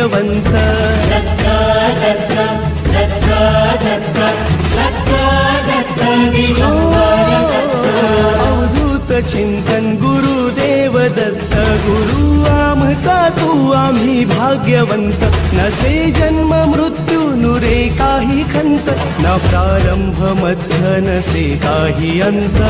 भाग्यवंत अवधूत चिंतन गुरुदेव दत्त गुरु आमचा तू आम्ही भाग्यवंत नसे जन्म मृत्यू नुरे काही खंत न प्रारंभ मध्य नसे काही अंत